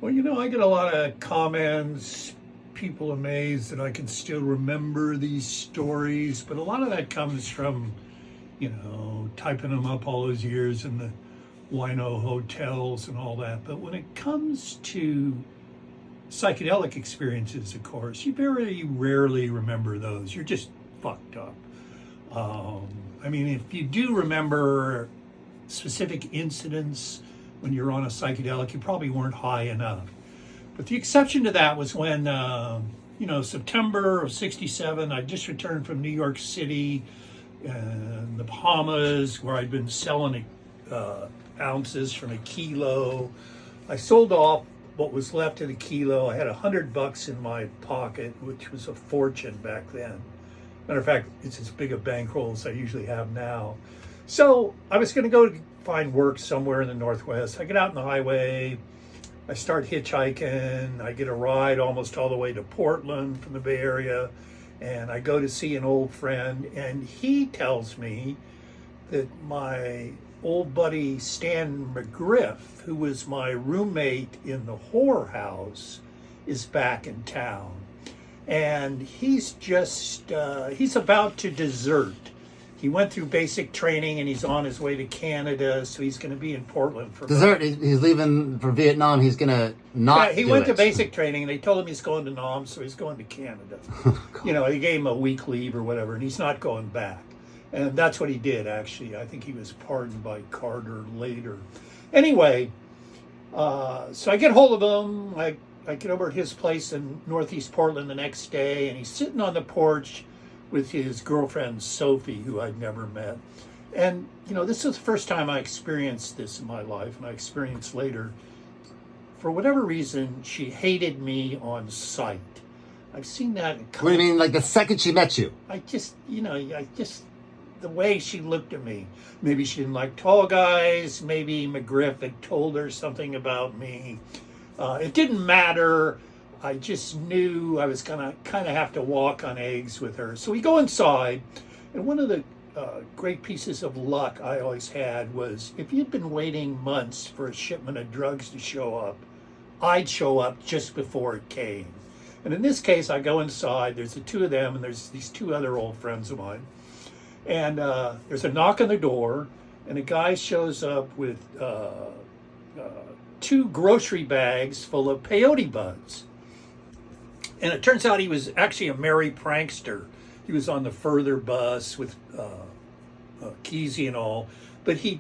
Well, I get a lot of comments, people amazed that I can still remember these stories, but a lot of that comes from, typing them up all those years in the wino hotels and all that. But when it comes to psychedelic experiences, of course, you very rarely remember those. You're just fucked up. If you do remember specific incidents when you're on a psychedelic, you probably weren't high enough. But the exception to that was when, September of '67, I just returned from New York City and the Bahamas, where I'd been selling ounces from a kilo. I sold off what was left of the kilo. I had $100 in my pocket, which was a fortune back then. Matter of fact, it's as big a bankroll as I usually have now. So I was going to go find work somewhere in the Northwest. I get out on the highway. I start hitchhiking. I get a ride almost all the way to Portland from the Bay Area. And I go to see an old friend. And he tells me that my old buddy Stan McGriff, who was my roommate in the whorehouse, is back in town. And he's he's about to desert. He went through basic training and he's on his way to Canada, so he's going to be in Portland for desert. He's leaving for Vietnam. He's going to not. Yeah, he went to basic training and they told him he's going to Nam, so he's going to Canada. They gave him a week leave or whatever, and he's not going back. And that's what he did, actually. I think he was pardoned by Carter later. Anyway, so I get hold of him. I get over at his place in Northeast Portland the next day, and he's sitting on the porch with his girlfriend, Sophie, who I'd never met. And, this is the first time I experienced this in my life, and I experienced later. For whatever reason, she hated me on sight. I've seen that. What do you mean, like the second she met you? The way she looked at me. Maybe she didn't like tall guys. Maybe McGriff had told her something about me. It didn't matter. I just knew I was gonna kind of have to walk on eggs with her. So we go inside, and one of the great pieces of luck I always had was if you'd been waiting months for a shipment of drugs to show up, I'd show up just before it came. And in this case, I go inside. There's the two of them, and there's these two other old friends of mine. And there's a knock on the door, and a guy shows up with 2 grocery bags full of peyote buds. And it turns out he was actually a merry prankster. He was on the further bus with Kesey and all. But he